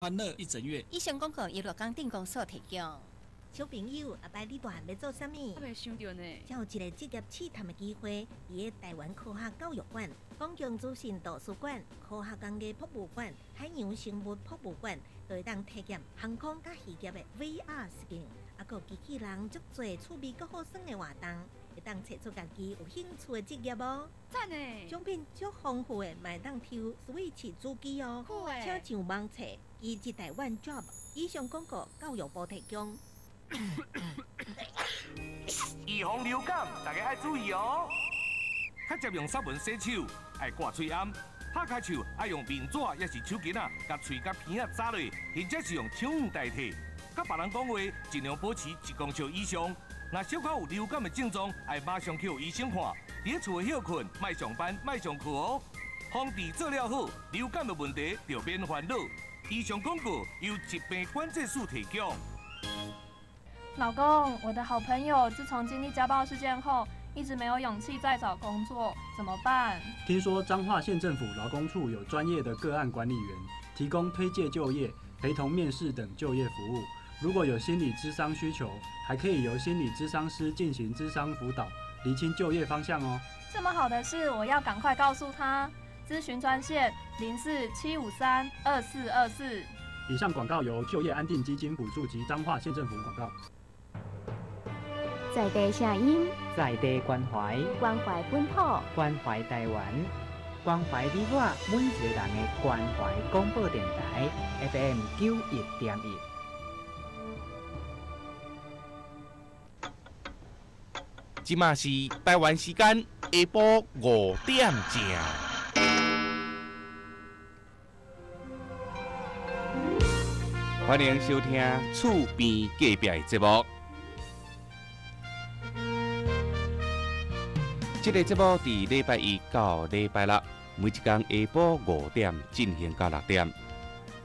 欢乐一整月。以上广告由乐港电工所提供。小朋友，下摆你大汉要做啥物？我袂想到呢。才有一个职业试探的机会，伫台湾科学教育馆、公共资讯图书馆、科学工艺博物馆、海洋生物博物馆，都会当体验航空甲渔业的 VR 实境，还有机器人足多趣味佮好耍的活动，会当找出家己有兴趣的职业哦。赞呢！奖品足丰富的，买当抽 Switch 主机哦。酷诶！请上网查，伊一台 One Job。以上广告，教育部提供。预防流感，大家爱注意哦。较常用湿文洗手，爱挂嘴暗。拍开手爱用面纸，也是手巾啊，甲喙甲鼻啊扎落，或者是用手绢代替。甲别人讲话，尽量保持1公尺以上。若小可有流感的症状，爱马上去予医生看。伫厝休困，莫上班，莫上课哦。防治做了好，流感的问题就免烦恼。以上广告由疾病管制署提供。老公，我的好朋友自从经历家暴事件后，一直没有勇气再找工作，怎么办？听说彰化县政府劳工处有专业的个案管理员，提供推介就业、陪同面试等就业服务。如果有心理咨商需求，还可以由心理咨商师进行咨商辅导，厘清就业方向哦。这么好的事，我要赶快告诉他。咨询专线04-753-2424。以上广告由就业安定基金补助及彰化县政府广告。在地声音，在地关怀，关怀本土，关怀台湾，关怀你我每一个人的关怀广播电台 FM 91.1。即马是台湾时间下晡5点正。欢迎收听《厝边隔壁》的节目。这个节目伫礼拜一到礼拜六，每一天下晡5点进行到6点。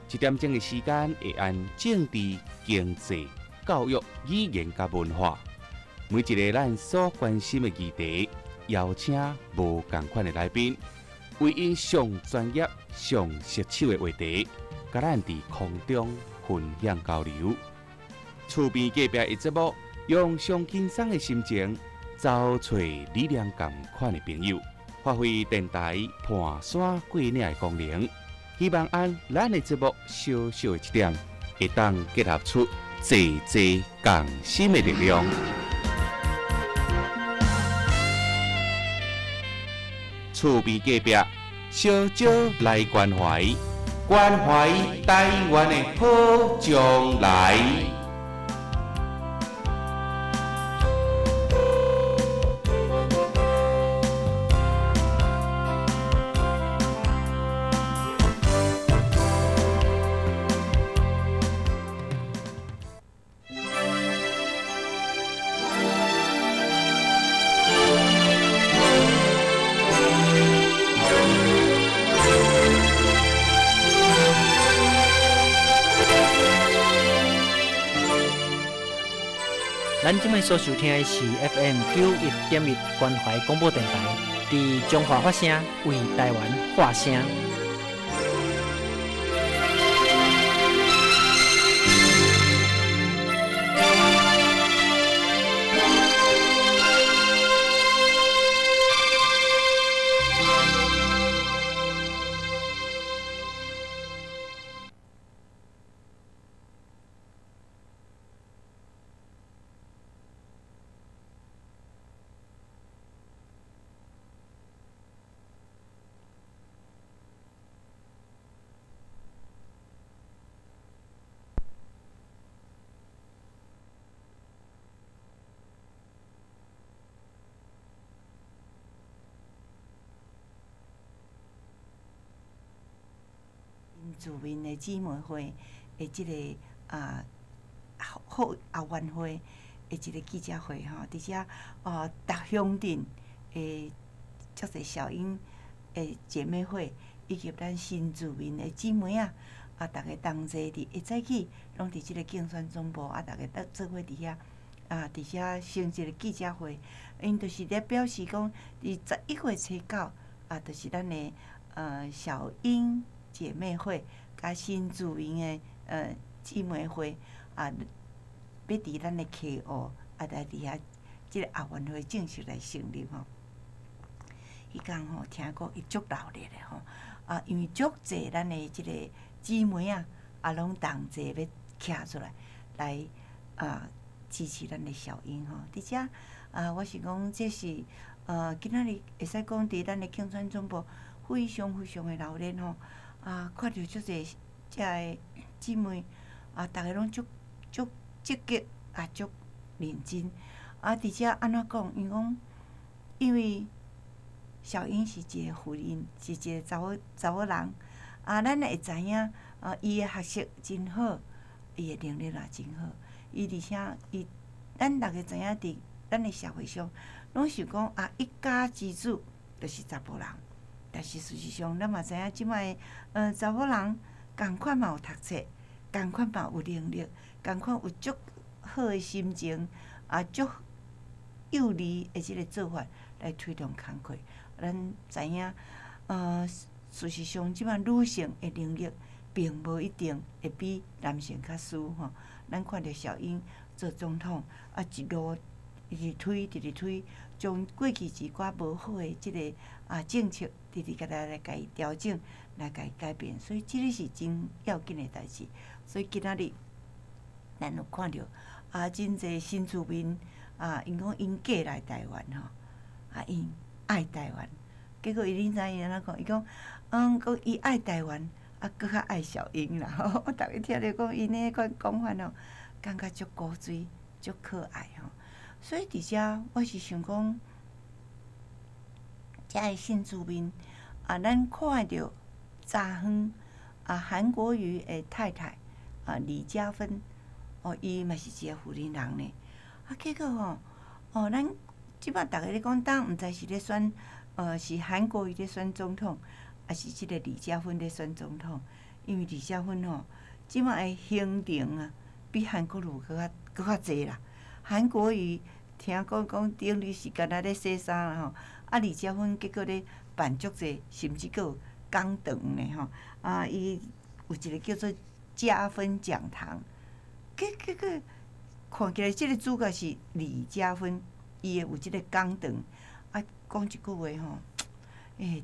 1点钟的时间会按政治、经济、教育、语言甲文化，每一个咱所关心的议题，邀请无同款的来宾，为因上专业、上棘手的话题，甲咱伫空中分享交流。厝边隔壁的节目，用上轻松的心情，找找理念同款的朋友，发挥电台盘山过岭的功能。希望按咱的节目小小的一点，会当结合出济济共心的力量。厝边隔壁，小少来关怀，关怀台湾的好将来。咱今麦所收听的是 FM 91.1关怀广播电台，伫中华发声，为台湾发声。自民的姊妹会的即个后援会的一个记者会吼，伫遮逐乡镇的足侪小英的姐妹会，以及咱新自民的姊妹逐个同齐伫一早起，拢伫即个竞选总部逐个做伙伫遐伫遐成一个记者会，因就是咧表示讲，伫11月初9就是咱的小英姐妹会，甲新住民的姊妹会啊，要伫咱的溪湖啊，来伫遐即个奥运会正式来成立吼。迄天吼，听讲伊足闹热的吼，啊，因为足济咱的即个姊妹啊，拢同齐要徛出来支持咱的小英吼。伫遮我是讲这是今仔日会使讲伫咱的庆川总部非常非常的闹热吼。看到足济遮个姊妹逐个拢足积极足认真伫遮安怎讲？因为小英是一个妇人，是一个查某人咱会知影伊的学习真好，伊的能力也真好。伊而且咱逐个知影伫咱的社会上，拢是讲一家之主就是查甫人。但是事实上，咱嘛知影即摆查某人共款嘛有读册，共款嘛有能力，共款有足好的心情足有利的即个做法来推动工课。咱知影事实上即摆女性的能力并无一定会比男性较输吼。咱看到小英做总统一路直推，将过去一寡无好的即个政策，直甲来甲伊调整，来甲伊改变，所以即个是真要紧的代志。所以今仔日咱有看到真侪新住民因讲因嫁来台湾吼，因爱台湾，结果伊知影安怎讲？伊讲讲伊爱台湾，搁较爱小英啦。我逐个听着讲因迄款讲法感觉足古锥、足可爱吼。所以伫遮我是想讲，遮个新住民咱看到昨昏韩国瑜的太太李嘉芬伊嘛是一个妇人人呢。结果咱即摆逐个咧讲，当毋知是咧选是韩国瑜咧选总统，还是即个李嘉芬咧选总统？因为李嘉芬即摆的行程比韩国瑜搁较济啦。韩国瑜听讲顶日是干那咧洗衫啦吼，李嘉芬结果咧办足济，甚至搁有讲堂呢吼。伊有一个叫做加分讲堂，结果看起来即个主角是李嘉芬，伊会有即个讲堂讲一句话吼，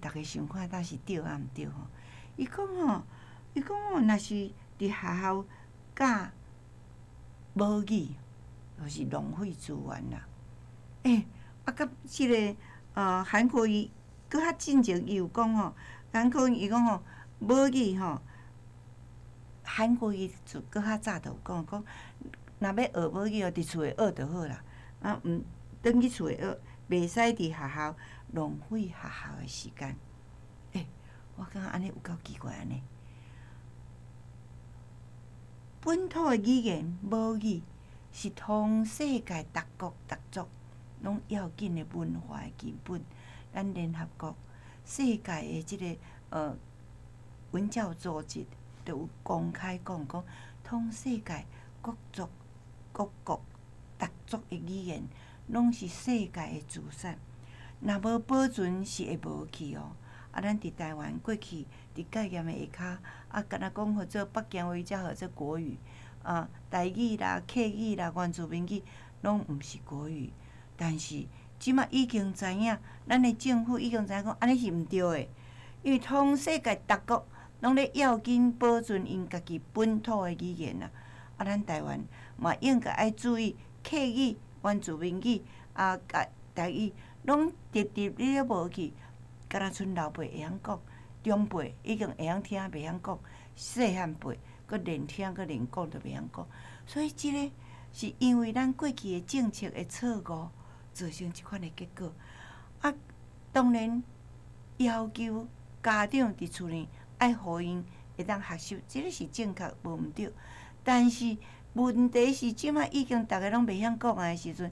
逐个想看到是对啊毋对吼？伊讲若是伫学校教母语，就是浪费资源啦。甲即个韩国瑜搁较进前，伊有讲韩国瑜伊讲母语韩国瑜就搁较早就有讲若要学母语伫厝诶学就好啦，毋转去厝诶学，袂使伫学校浪费学校诶时间。我感觉安尼有够奇怪安尼。本土诶语言母语是通世界各国各族拢要紧诶文化诶基本。咱联合国世界诶即个文教组织都有公开讲，通世界各族各国各族诶语言拢是世界诶资产，若无保存是会无去哦。咱伫台湾过去伫概念诶下骹，敢若讲号做北京话，才号做国语。台语啦、客语啦、原住民语拢毋是国语。但是即马已经知影，咱诶政府已经知影讲安尼是毋对诶，因为通世界各国拢咧要紧保存因家己本土诶语言啦。咱台湾嘛应该爱注意客语、原住民语台语拢直咧无去。敢若剩老辈会晓讲，中辈已经会晓听，袂晓讲；细汉辈佫连听佫连讲都袂晓讲。所以即个是因为咱过去的政策的错误，造成即款的结果。当然要求家长伫厝里爱互因会当学习，即个是正确无毋对。但是问题是，即摆已经逐个拢袂晓讲的时阵，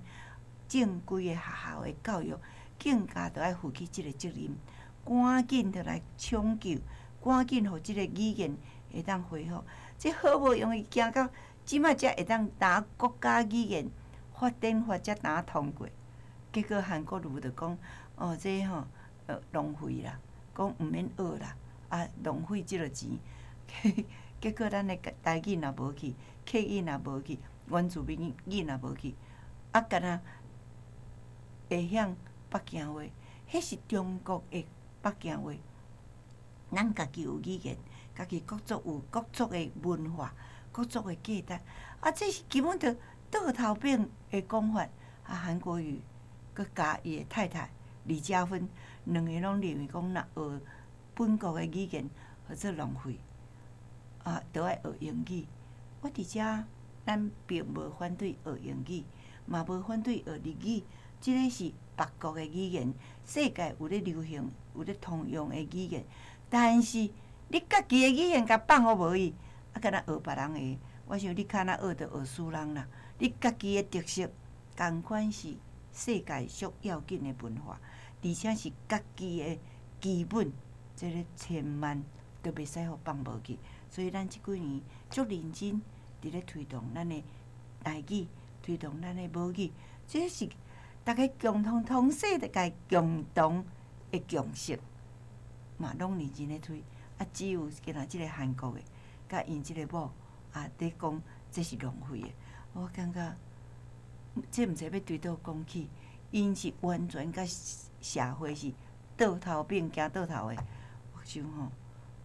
正规的学校的教育更加着爱负起即个责任，赶紧着来抢救，赶紧互即个语言会当恢复。这好无容易行到即摆才会当拿国家语言发展法才拿通过。结果韩国瑜就讲这浪费啦，讲毋免学啦，浪费即个钱。结果咱的台语若无去，客语若无去，原住民语若无去，啊，敢若会晓北京话，迄是中国的北京话。咱家己有语言，家己各族有各族的文化，各族的价值，啊，这是基本着倒头边的讲法。啊，韩国瑜佮加伊的太太李嘉芬，两个拢认为讲，若学本国的语言，或者浪费，啊，都爱学英语。我伫遮，咱并无反对学英语，嘛无反对学日语。即个是别国的语言，世界有咧流行、有咧通用的语言。但是你家己的语言甲放互无伊，啊，敢若学别人的，我想你较若学着学输人啦。你家己的特色，共款是世界上要紧的文化，而且是家己的基本，即个千万都袂使互放无去。所以咱即几年足认真伫咧推动咱的台语，推动咱的母语，这是大家共同同世界共同的共识。嘛，拢认真咧推，啊，只有今仔即个韩国的，甲因即个某啊，伫讲这是浪费的。我感觉这毋知要对倒讲起，因是完全甲社会是倒头边行倒头的。我想吼，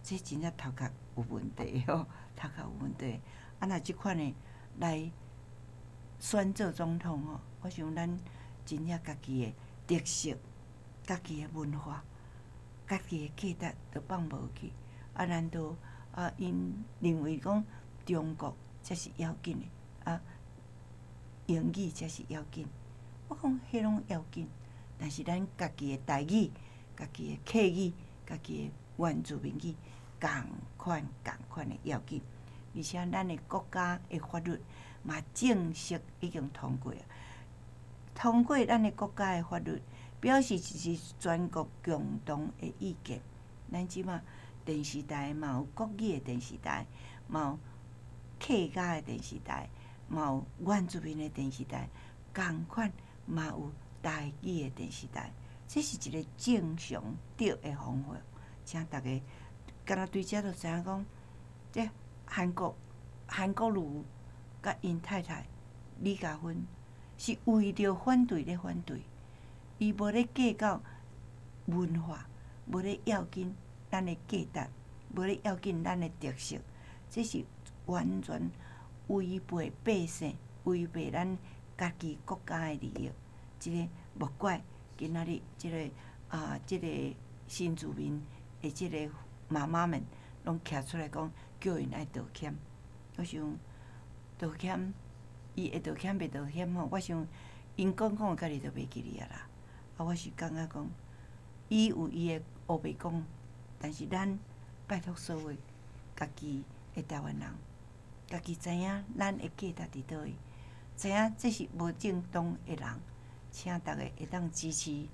这真正头壳有问题吼，头壳有问题。啊，若即款的来选做总统吼，我想咱真正家己的特色、家己的文化。家己的价值都放无去，啊，难道啊因认为讲中国才是要紧的，啊，英语才是要紧？我讲迄拢要紧，但是咱家己的台语、家己的客语、家己的原住民语，共款的要紧。而且咱的国家的法律嘛正式已经通过啊，通过咱的国家的法律。表示是全国共同的意见。咱即马电视台嘛有国语的电视台，嘛有客家的电视台，嘛有原住民的电视台，共款嘛有台语的电视台。这是一个正常对的方法，请大家敢若对遮就知影讲，这韩国瑜甲因太太李嘉芬是为着反对咧反对。伊无咧计较文化，无咧要紧咱的价值，无咧要紧咱的特色，这是完全违背百姓、违背咱家己国家的利益。即个莫怪今仔日即个新住民的即个妈妈们，拢徛出来讲，叫因爱道歉。我想道歉，伊会道歉袂道歉吼？我想因讲家己都袂记哩啊啦。啊，我是感觉讲，伊有伊的黑白讲，但是咱拜托所有家己的台湾人，家己知影咱的价值伫倒位，知影这是无正当的人，请大家会当支持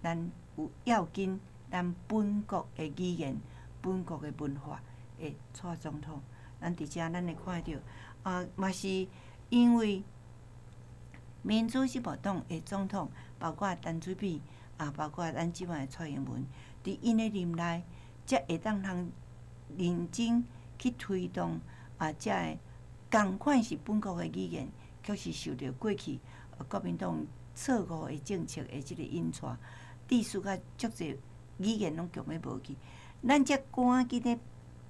咱有要紧咱本国的语言、本国的文化的蔡总统。咱伫遮咱会看到，嘛是因为。民主进步党的总统，包括陈水扁包括咱即摆的蔡英文，伫因的任内，才会当通认真去推动遮个共款是本国的语言，确实受到过去国民党错误的政策的即个引带，致使甲足侪语言拢强要无去。咱才赶紧咧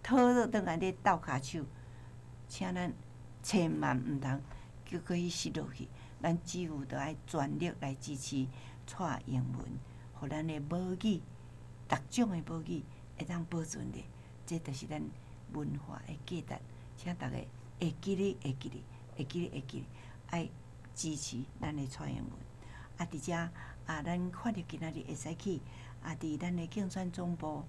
讨落倒来咧斗骹手，请咱千万毋通叫伊失落去。咱只有着爱全力来支持蔡英文，互咱的母语，各种的母语会当保存咧。这就是咱文化的价值，请大家会记哩，爱支持咱的蔡英文。伫遮咱看到今仔日会使去伫咱的竞选总部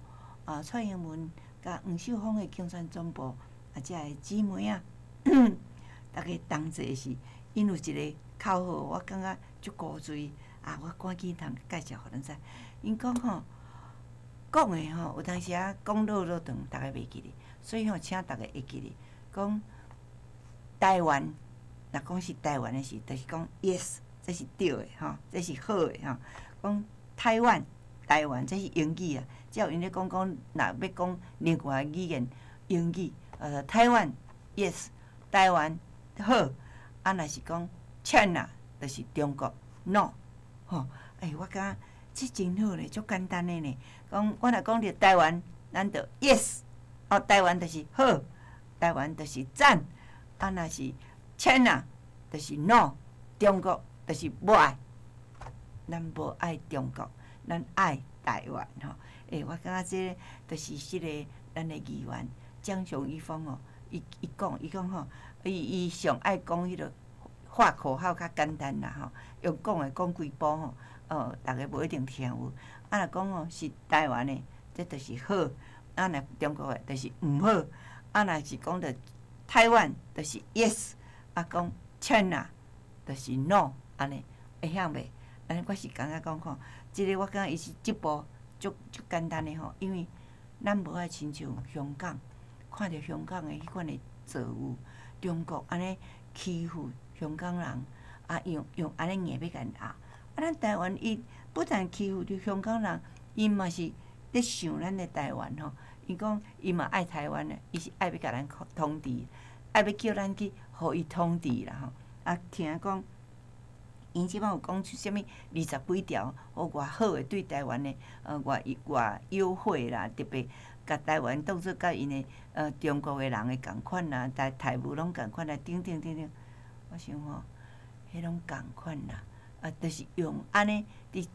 蔡英文甲黄秀芳的竞选总部遮个姊妹大家同齐是。因有一个口号，我感觉足古锥我赶紧通介绍互咱知。因讲吼，讲的吼，有当时讲落长，大家袂记哩。所以请大家会记哩。讲台湾，若讲是台湾的事，就是讲 yes， 这是对的这是好的讲台湾，这是英语啊。只要因咧讲若要讲另外语言，英语台湾 yes， 台湾好，啊，若是讲 China， 就是中国 no， 吼，我感觉这真好咧，足简单诶呢。讲我若讲着台湾，咱就 yes， 台湾就是好，台湾就是赞，啊，若是 China， 就是 no， 中国就是无爱，咱无爱中国，咱爱台湾吼。我感觉这就是即个咱诶议员蒋雄一峰哦，伊讲吼，伊上爱讲迄个画口号较简单啦吼，用讲诶讲几步吼，逐个无一定听有。啊，若讲哦是台湾诶，这就是好；啊，若中国诶，就是毋好。啊，若是讲着台湾，就是 yes； 啊，讲 China， 就是 no， 安尼会晓袂？安尼我是感觉讲吼，即个我感觉伊是即步足简单诶吼，因为咱无爱亲像香港，看着香港诶迄款诶作物，中国安尼欺负香港人，啊用安尼硬要甲因压。啊，咱台湾伊不但欺负着香港人，伊嘛是咧想咱诶台湾吼。伊讲伊嘛爱台湾诶，伊是爱要甲咱统治，爱要叫咱去互伊统治啦吼。啊，听讲因即摆有讲出啥物20几条，偌好诶对台湾诶，偌优惠啦，特别甲台湾当作甲因诶中国诶人诶共款啦，台务拢共款啦，等。我想吼，迄拢共款啦。就是用安尼，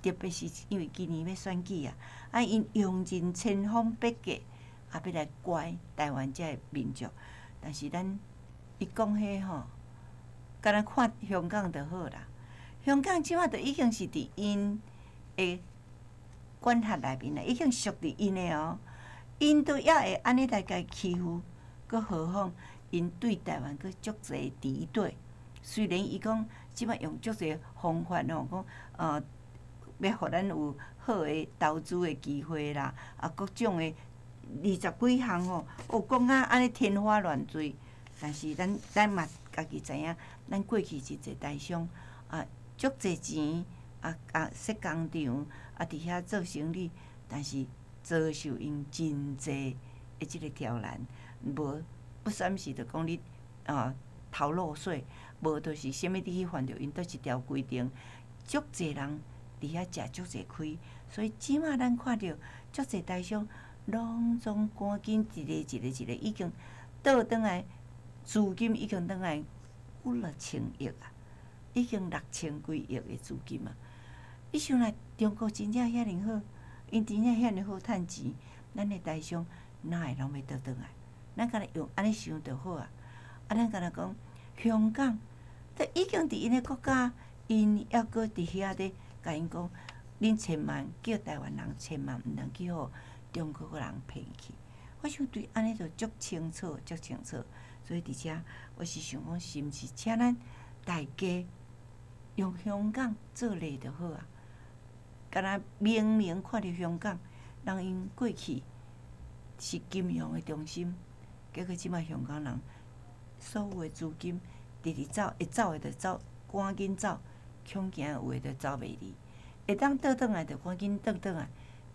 特别是因为今年要选举啊，因用尽千方百计，要来怪台湾遮个民族。但是咱伊讲迄吼，敢若看香港就好啦。香港即摆就已经是伫因诶管辖内面啦，已经属伫因诶哦。因都也会安尼来甲伊欺负，佫何况因对台湾佫足侪敌对。虽然伊讲即摆用足侪方法吼，讲要互咱有好诶投资诶机会啦，啊各种诶20几项吼，讲安尼天花乱坠。但是咱嘛家己知影，咱过去是一个台商足侪钱设工厂伫遐做生意，但是遭受因真侪诶即个挑战，不闪是着讲你逃漏税。无就是啥物你去犯着因倒一条规定，足侪人伫遐食足侪亏，所以即马咱看着足侪台商拢总赶紧一个已经倒转来，资金已经转来5,000亿啊，已经6000几亿的资金啊！你想来中国真正遐尼好，因真正遐尼好趁钱，咱的台商哪会拢要倒转来？咱敢若用安尼想就好啊！咱敢若讲。香港，都已经伫因个国家，因还阁伫遐咧，甲因讲，恁千万叫台湾人千万毋通去互中国个人骗去。我想对安尼就足清楚，所以伫遮我是想讲，是毋是请咱大家用香港做例就好啊？敢若明明看着香港，人因过去是金融的中心，结果即摆香港人。所有的资金直走，会走的就走，赶紧走；恐惊有的就走袂离，会当倒转来就赶紧倒转来，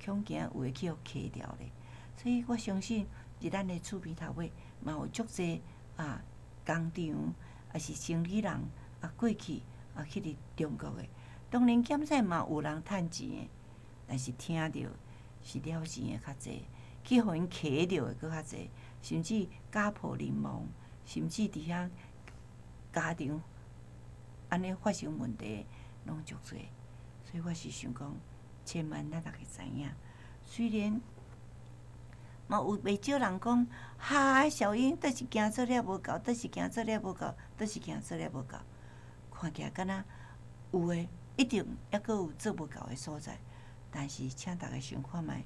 恐惊有的去互卡掉咧。所以我相信，伫咱的厝边头尾嘛有足侪工厂也是生意人过去去伫中国的，当然检测嘛有人趁钱的，但是听着是了钱的较侪，去互因卡着的佫较侪，甚至家破人亡。甚至伫遐家庭安尼发生问题，拢足侪，所以我是想讲，千万咱大家知影。虽然嘛有袂少人讲，哈，小英倒是行做了无够，倒是行做了无够，倒是行做了无够，看起来敢若有诶，一定抑阁有做无够诶所在。但是请大家想看觅，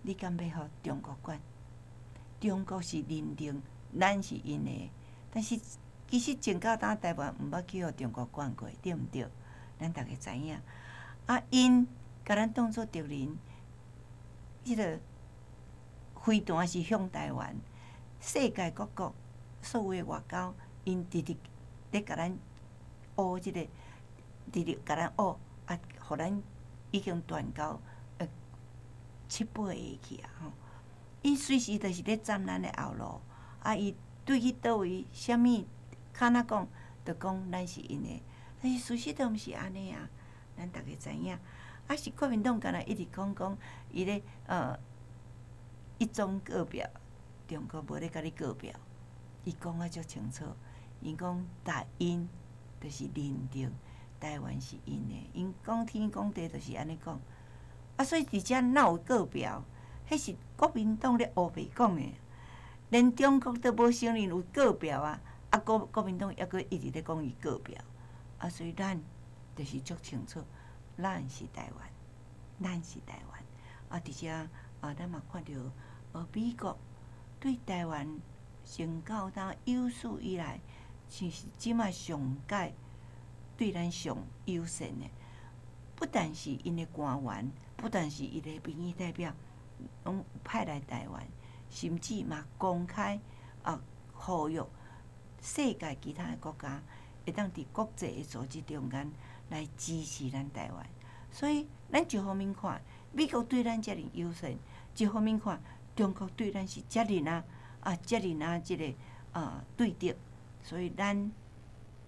你敢要互中国管？中国是认定。咱是因的，但是其实前到当台湾毋捌去互中国管过，对毋对？咱大家知影。因甲咱当作敌人，迄个飞弹是向台湾，世界各国所有的外交，因直直咧甲咱学即个，直直甲咱学互咱已经断交7、8个去啊！吼，伊随时就是咧占咱的后路。伊对去倒位，啥物敢若讲，着讲咱是因的，但是事实都毋是安尼啊，咱逐个知影。是国民党敢若一直讲伊咧一中各表，中国无咧甲你各表，伊讲啊足清楚，伊讲因着是认定台湾是因的，因讲天讲地着是安尼讲。所以伫遮哪有各表？迄是国民党咧乌白讲的，连中国都无承认有各表啊！国民党抑阁一直咧讲伊各表，所以咱着是足清楚，咱是台湾，咱是台湾。伫遮咱嘛看到美国对台湾成到当有史以来，是即马上届对咱上友善的，不但是因的官员，不但是伊的民意代表。拢派来台湾，甚至嘛公开呼吁世界其他的国家会当伫国际的组织中间来支持咱台湾。所以咱一方面看美国对咱遮尔友善，一方面看中国对咱是遮尔即个对敌。所以咱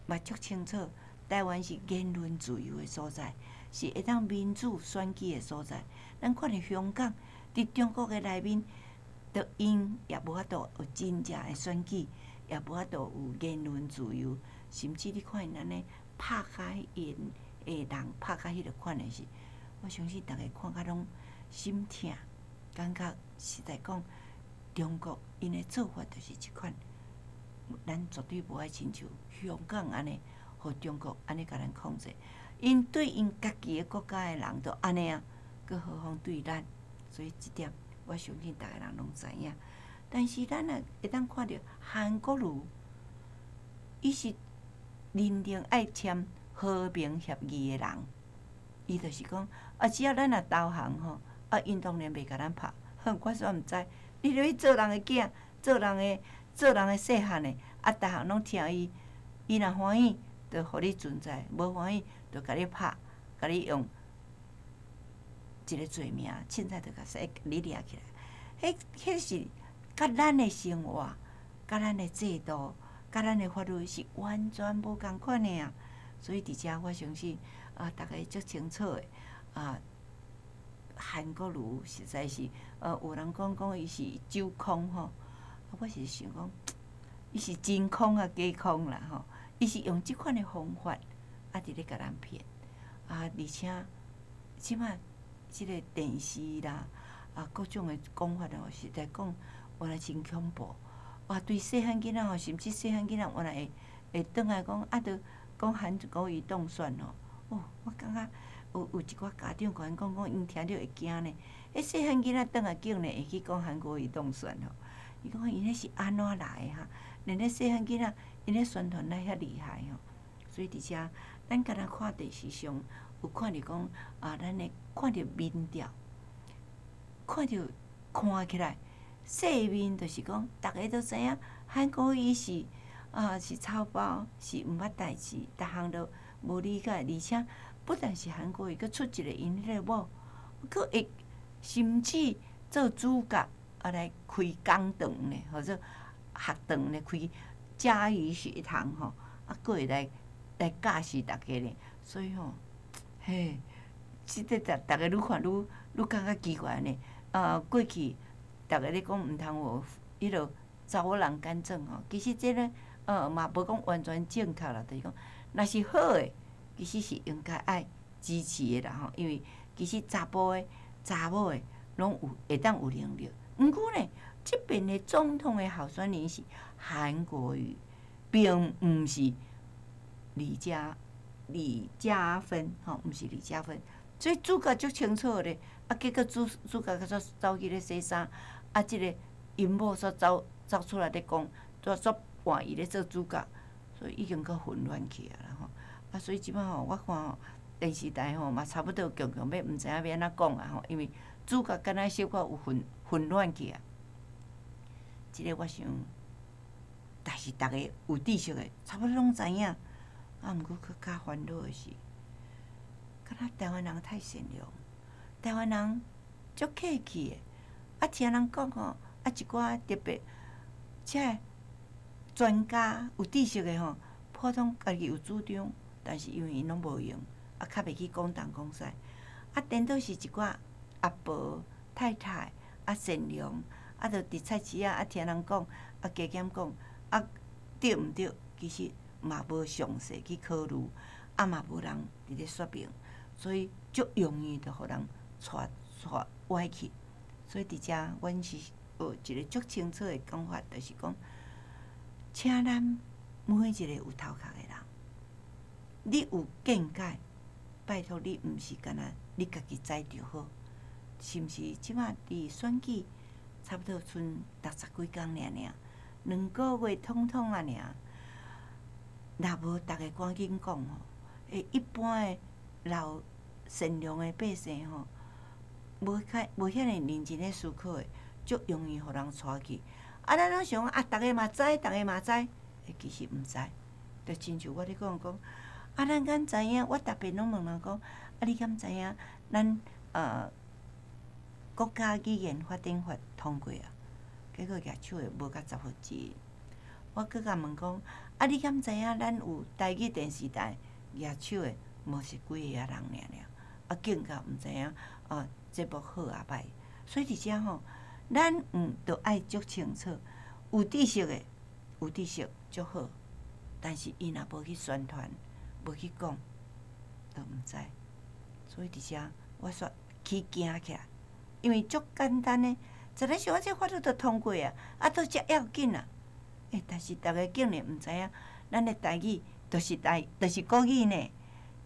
嘛足清楚，台湾是言论自由的所在，是会当民主选举的所在。咱看到香港。伫中国诶内面，着因也无法度有真正诶选举，也无法度有言论自由，甚至你看因安尼拍甲因诶人拍甲迄个款诶是，我相信逐个看甲拢心痛，感觉实在讲，中国因诶做法就是即款，咱绝对无爱亲像香港安尼，互中国安尼甲咱控制，因对因家己诶国家诶人都安尼啊，佫何况对咱？所以即点，我相信逐个人拢知影。但是咱也会当看到韩国瑜，伊是认定爱签和平协议的人，伊就是讲只要咱若投降吼，因当然袂甲咱拍。我煞毋知，你著去做人的囝，做人的细汉的，逐项拢听伊，伊若欢喜，著互你存在；无欢喜，著甲你拍，甲你用。一个罪名，凊彩就甲你掠起来。迄是甲咱的生活、甲咱的制度、甲咱的法律是完全无共款的啊！所以伫遮我相信逐个足清楚的韩国瑜实在是有人讲伊是周空吼，我是想讲伊是真空假空啦吼，伊是用即款的方法伫咧甲咱骗而且即马。即个电视啦，各种的讲法哦，实在讲，原来真恐怖。对细汉囡仔哦，甚至细汉囡仔原来会转来讲，着讲韩国瑜当选哦。我感觉有一寡家长甲因讲，因听着会惊呢。细汉囡仔转来竟然会去讲韩国瑜当选哦。伊讲因迄是安怎来的哈？连咧细汉囡仔，因咧宣传来遐厉害哦。所以伫遮，咱敢若看电视上。有看着讲咱会看着民调，看起来细面就是讲，逐个都知影韩国瑜是草包，是毋捌代志，逐项都无理解，而且不但是韩国瑜，佫出一个因迄个某，佫会甚至做主角来开讲堂呢，或者学堂咧开嘉义学堂吼，佫会来教示大家咧，所以吼。嘿，即个逐个愈看愈感觉奇怪呢。过去逐个咧讲毋通有迄落查某人干政吼，其实即个嘛无讲完全正确啦，就是讲，若是好诶，其实是应该爱支持诶啦吼，因为其实查甫诶、查某诶拢有会当有能力。毋过呢，即边诶总统诶候选人是韩国瑜，并毋是李嘉芬吼，毋是李嘉芬，所以主角足清楚咧。结果主角佮走去咧洗衫，即个因某所走出来咧讲，所换伊咧做主角，所以已经佮混乱起啊啦吼。所以即摆吼，我看吼电视台吼嘛差不多强要毋知影要安怎讲啊吼，因为主角敢若小可有混乱起啊。即个我想，但是逐个有知识诶，差不多拢知影。毋过佫较烦恼诶是，敢若台湾人太善良，台湾人足客气诶。听人讲吼，一寡特别这专家有知识的吼，普通家己有主张，但是因为因拢无用，较袂去讲东讲西，颠倒是一寡阿婆太太善良，就伫菜市听人讲，加减讲，对毋对？其实嘛无详细去考虑，嘛无人伫咧说明，所以足容易就互人带歪去。所以伫遮，阮是学一个足清楚的讲法，就是讲，请咱每一个有头壳的人，你有见解，拜托你，毋是干那你家己知就好，是毋是？即马伫选举差不多剩60几工尔，2个月统统啊尔。若无，逐个赶紧讲吼，一般的老善良的百姓吼，无遐尼认真咧思考的，足容易互人带去。咱拢想逐个嘛知，逐个嘛知，其实毋知。就亲像我咧讲，咱敢知影？我逐遍拢问人讲，你敢知影？咱国家语言法典法通过啊？结果举手的无甲10分之一。我搁甲问讲，你敢知影？咱有台语电视台举手的，无是几个人尔，更加毋知影节目好歹。所以伫遮吼，咱着爱足清楚，有知识的，有知识足好，但是伊若无去宣传，无去讲，都毋知。所以伫遮，我说去行起来，因为足简单的，实在想这法律都通过啊，都遮要紧啊。但是逐个竟然毋知影，咱的台语就是国语呢，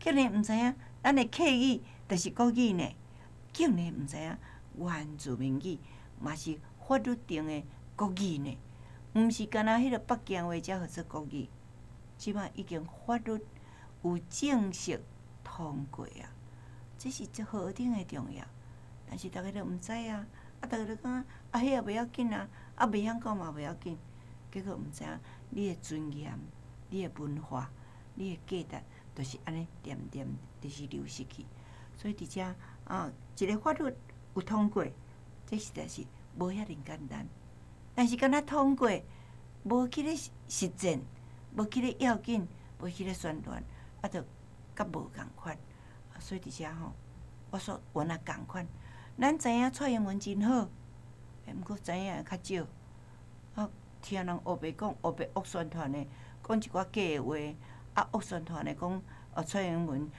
竟然毋知影，咱的客语就是国语呢，竟然毋知影，原住民语嘛是法律定的国语呢，毋是干那迄个北京话才号做国语，即摆已经法律有正式通过啊，这是最何等的重要，但是逐个都毋知啊，逐个都讲迄也袂要紧啊，袂晓讲嘛袂要紧。结果毋知影，你的尊严、你的文化、你的价值，就是安尼点点就是流失去。所以伫遮一个法律有通过，这实在是无遐尼简单。但是敢若通过，无去咧实践，无去咧要紧，无去咧宣传，就甲无共款。所以伫遮吼，我说原来共款。咱知影蔡英文真好，毋过知影较少。听人黑白讲，黑白恶宣传的，讲一寡假的话，恶宣传的讲，蔡英文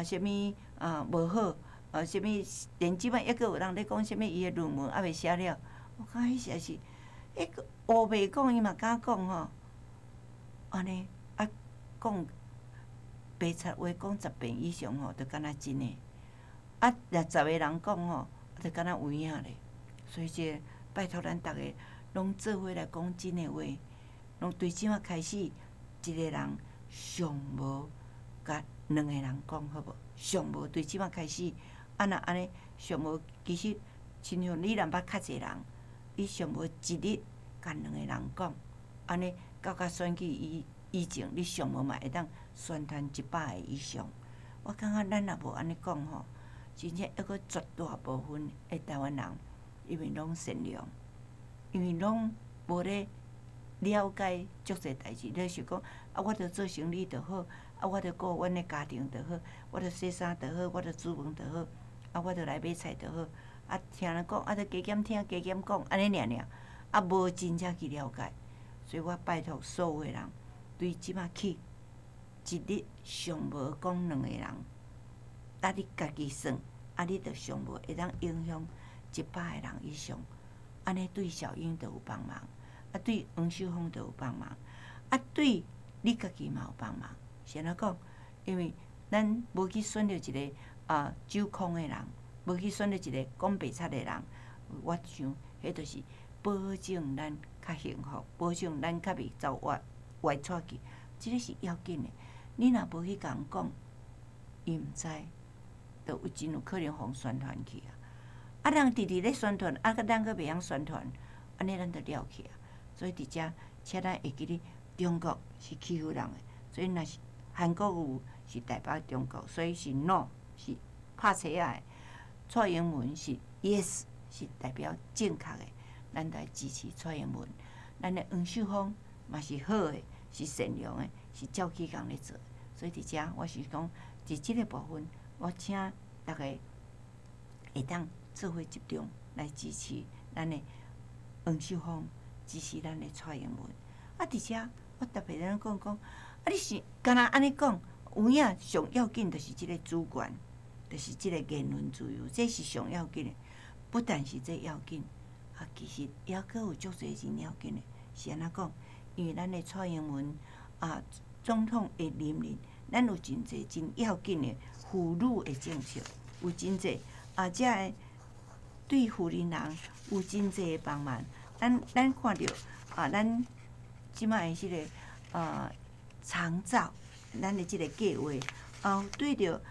啥物无好，啥物连即摆抑阁有人咧讲啥物伊的论文未写了，我感觉迄实在是，黑白讲伊嘛敢讲吼，安尼讲白贼话讲10遍以上吼，就敢若真诶，10个人讲吼，就敢若有影咧，所以这拜托咱逐个。拢做伙来讲真诶话，拢对即马开始，一个人上无甲2个人讲好无？上无对即马开始，若安尼上无，其实亲像你若捌较济人，你上无一日甲2个人讲，安尼到选举以前，你上无嘛会当宣传100个以上。我感觉咱若无安尼讲吼，真正抑个绝大部分诶台湾人，因为拢善良。因为拢无咧了解足侪代志，咧想讲我着做生意着好，我着顾阮的家庭着好，我着洗衫着好，我着煮饭着好，我着来买菜着好，听人讲着加减听加减讲，安尼尔，无真正去了解。所以我拜托所有的人，对即马起一日上无讲2个人，你家己算，你着上无会当影响100个人以上。安尼对小英都有帮忙，对黄秀芳都有帮忙，对你家己嘛有帮忙。是安怎讲？因为咱无去选着一个酒空的人，无去选着一个讲白贼的人，我想迄就是保证咱较幸福，保证咱较袂走歪出去。即个是要紧的。你若无去甲人讲，伊毋知，就有真有可能互宣传去啊。人直直咧宣传，咱阁袂晓宣传，安尼咱就了去啊。所以伫遮，请咱会记咧，中国是欺负人的，所以若是韩国语是代表中国，所以是 no 是拍车仔的，蔡英文是 yes 是代表正确的，咱来支持蔡英文。咱的黄秀芳嘛是好诶，是善良诶，是照起工咧做。所以伫遮，我是讲伫即个部分，我请大家会当做伙集中来支持咱的黄秀芳，支持咱的蔡英文。啊，伫遮我特别咧讲，啊，你是敢若安尼讲，有影上要紧就是即个主权，就是即个言论自由，这是上要紧的。不但是这要紧，啊，其实也阁有足侪真要紧的。是安怎讲？因为咱的蔡英文啊，总统的任命，咱有真侪真要紧的妇女的政策，有真侪啊，遮个对妇人人有真侪的帮忙。咱看到啊，咱即摆的即个长照，咱的即个计划，对着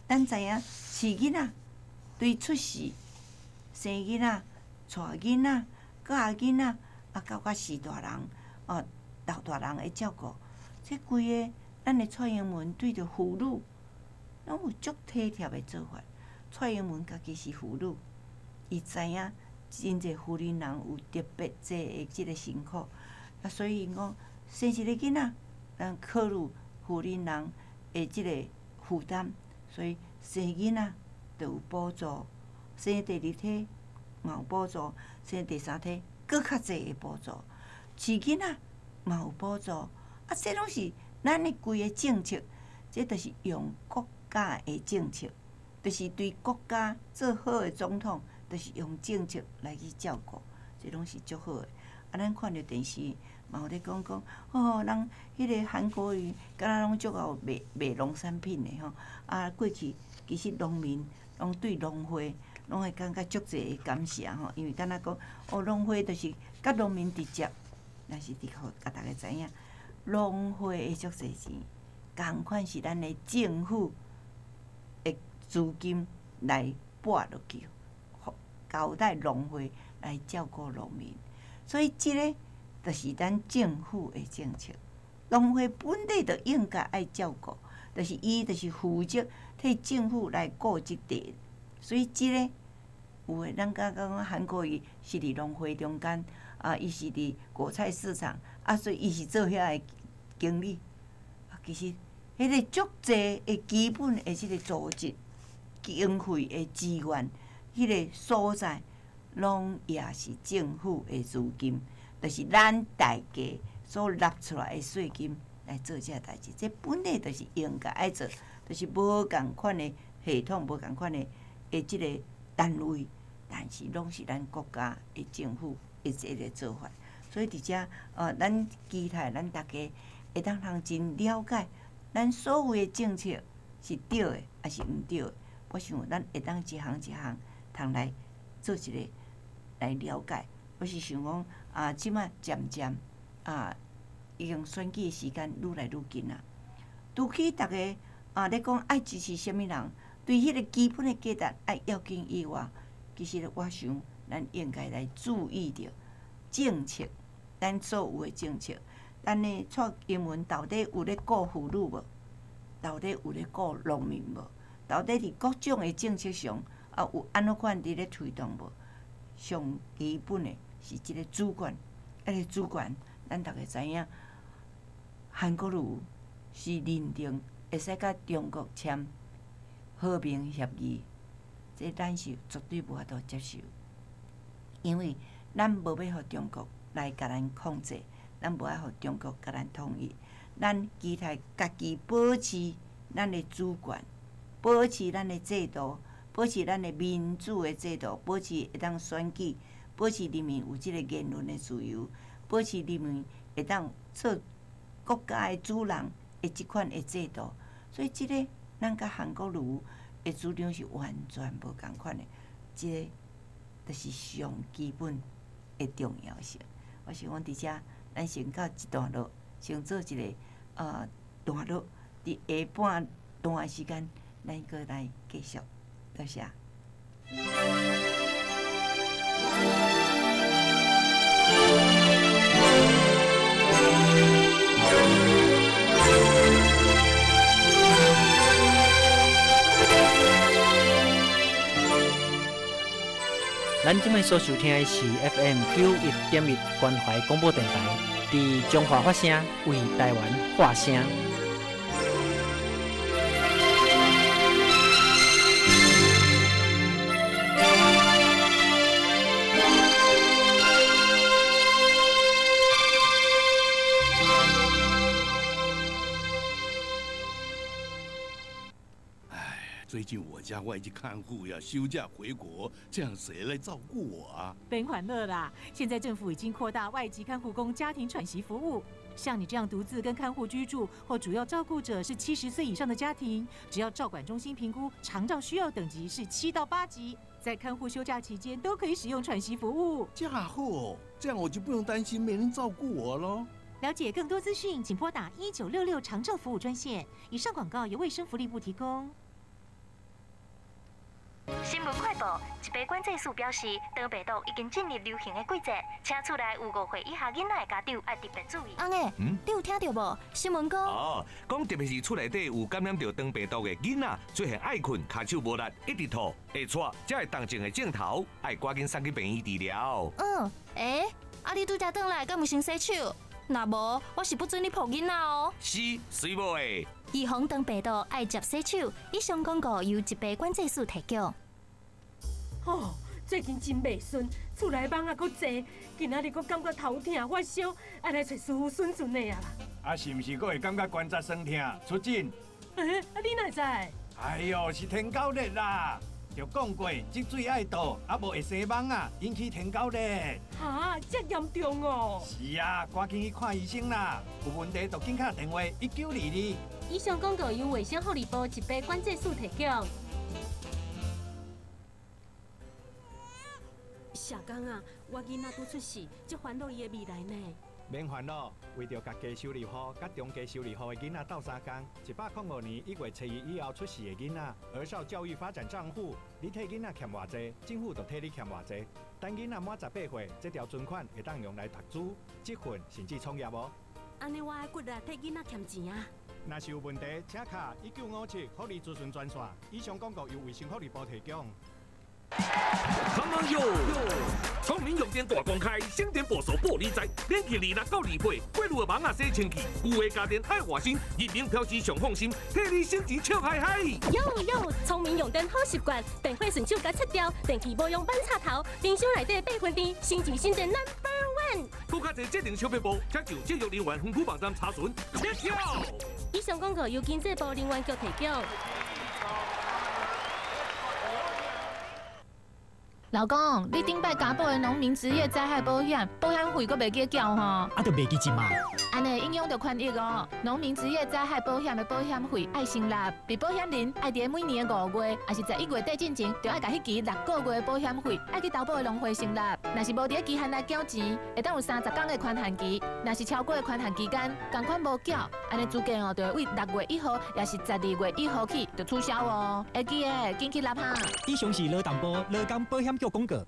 咱知影饲囡仔，对出世、生囡仔、带囡仔、教囡仔，啊，到饲大人，老大人的照顾，这规个咱的蔡英文对着妇女，拢有足体贴的做法。蔡英文家己是妇女，伊知影真侪妇人人有特别济的即个辛苦，啊，所以讲生一个囡仔，咱考虑妇人人的即个负担，所以生囡仔就有补助，生第二胎嘛有补助，生第三胎搁较济的补助，饲囡仔嘛有补助，啊，这拢是咱的规个政策，这就是用国家的政策，就是对国家做好的总统，就是用政策来去照顾，这拢是足好的。啊，咱看着电视嘛有咧讲，人迄个韩国瑜，敢若拢足够卖农产品的吼。啊，过去其实农民拢对农会拢会感觉足侪的感谢吼，因为敢若讲农会就是甲农民直接，但是伫互甲大家知影，农会的足侪钱，共款是咱的政府的资金来拨落去，交代农会来照顾农民。所以，即个就是咱政府的政策。农会本来就应该爱照顾，就是伊就是负责替政府来顾即地。所以，即个有诶，咱刚刚韩国瑜是伫农会中间，啊，伊是伫果菜市场，啊，所以伊是做遐个经理。啊，其实迄个足济诶基本诶即个组织经费诶资源，迄个所在。拢也是政府的资金，就是咱大家所纳出来的税金来做这代志。这本来就是应该爱做，就是无共款的系统，无共款的即个单位，但是拢是咱国家的政府的一个做法。所以伫遮咱期待咱大家会当通真了解，咱所有的政策是对的，还是毋对的。我想咱会当一项一项通来做一个。来了解，我是想讲啊，即摆渐渐啊，已经选举的时间愈来愈近啦。除去大家咧讲爱支持什么人，对迄个基本的价值爱要紧以外，其实我想咱应该来注意着政策，咱所有的政策，咱的蔡英文到底有咧顾妇女无？到底有咧顾农民无？到底伫各种的政策上有安怎款伫咧推动无？上基本的是即个主权，迄个主权，咱大家知影，韩国瑜是认定会使甲中国签和平协议，这咱是绝对无法度接受，因为咱无要互中国来甲咱控制，咱无爱互中国甲咱统一，咱期待家己保持咱的主权，保持咱的制度。保持咱的民主的制度，保持会当选举，保持人民有即个言论的自由，保持人民会当做国家的主人的即款的制度。所以，即个咱甲韩国瑜的主张是完全无共款的，即个就是上基本的重要性。我想讲伫遮，咱先到一段落，先做一个段落，伫下半段的时间，咱搁来继续。多谢。咱今麦所收听的是 FM 91.1关怀广播电台，伫中华发声，为台湾发声。最近我家外籍看护要休假回国，这样谁来照顾我啊？别欢乐啦！现在政府已经扩大外籍看护工家庭喘息服务，像你这样独自跟看护居住，或主要照顾者是70岁以上的家庭，只要照管中心评估长照需要等级是7到8级，在看护休假期间都可以使用喘息服务。嫁祸，这样我就不用担心没人照顾我咯。了解更多资讯，请拨打1966长照服务专线。以上广告由卫生福利部提供。新闻快报：一杯管制署表示，肠病毒已经进入流行的季节，请厝内有5岁以下囡仔的家长要特别注意。阿妹，你有听到无？新闻讲讲特别是厝内底有感染到肠病毒的囡仔，出现爱困、骹手无力、一直吐、会喘，才会动静的镜头，要赶紧送去病院治疗。你拄才转来，敢有先洗手？若无，我是不准你抱囡仔哦。是，水无的。预防肠病毒，爱接洗手。以上广告由疾病管制署提供。最近真袂顺，厝内蚊也阁济，今仔日阁感觉头痛、发烧，爱来找师傅顺顺的啊啦。是毋是阁会感觉关节酸痛、出疹？你哪知？哎呦，是天狗热啦！就讲过，积水爱倒，无会生蚊啊，引起天狗热。这严重哦！是啊，赶紧去看医生啦！有问题就紧打电话1922。以上广告由卫生福利部疾病管制署提供。社工啊，我囡仔拄出事，足烦恼伊的未来呢。免烦恼，为着甲低收入户、甲中低收入户的囡仔斗相共，105年1月7日以后出世的囡仔，儿少教育发展账户，你替囡仔欠偌济，政府就替你欠偌济。等囡仔满18岁，这条存款会当用来读书、结婚甚至创业无？安尼我爱骨力替囡仔欠钱啊！若是有问题，请卡1957福利咨询专线。以上广告由卫生福利部提供。Come on yo！ 聪明用电大公开，省电保守玻璃材，连续26到2倍，过路的网啊洗清气，有的家电爱换新，人民标示上放心，替你省钱笑嗨嗨。有，聪明用电好习惯，电费顺手甲切掉，电器无用板插头，冰箱内底8分甜，省钱省电 No.1。更加侪节能小撇步，请就节约能源分区网站查询。以上广告由经济部能源局提供。老公，你顶摆加保的农民职业灾害保险，保险费阁袂记缴吼？就袂记一嘛。安尼影响到权益哦。农民职业灾害保险的保险费爱成立，被保险人爱伫每年的5月，还是在1月底进前，就爱甲迄期6个月的保险费爱去投保的农会成立。若是无伫期限内缴钱，会当有30天的宽限期。若是超过宽限期间，同款无缴，安尼资格哦，就会为6月1号，也是12月1号起就取消哦。会记的，紧去立哈。以上是罗淡薄罗港保险局广告。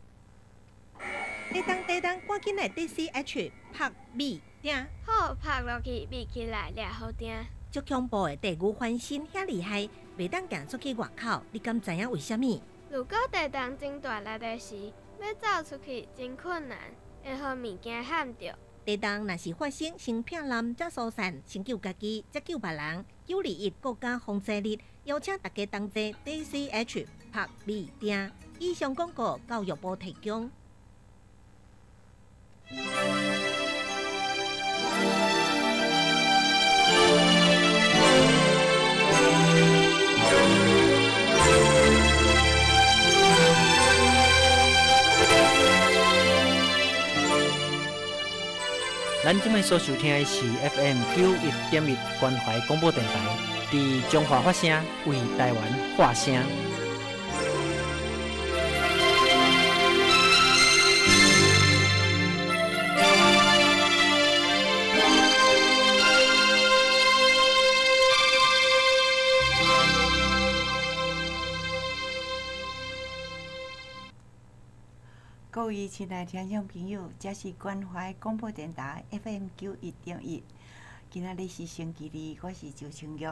你赶紧来 DCH 拍米鼎。好，拍落去，米起来掠好鼎。足恐怖的地牛翻身遐厉害，袂当行出去外口。你敢知影为虾米？如果地动真大力的时，要走出去真困难，会互物件撼着。地动若是发生，先骗人才疏散，先救家己，再救别人。921国家防灾日，邀请大家同齐 DCH 拍米鼎。以上广告教育部提供。咱今麦所收听的是 FM 91.1关怀广播电台，伫中华发声，为台湾发声。各位亲爱听众朋友，这是关怀广播电台 FM 91.1。今仔日是星期二，我是周清玉，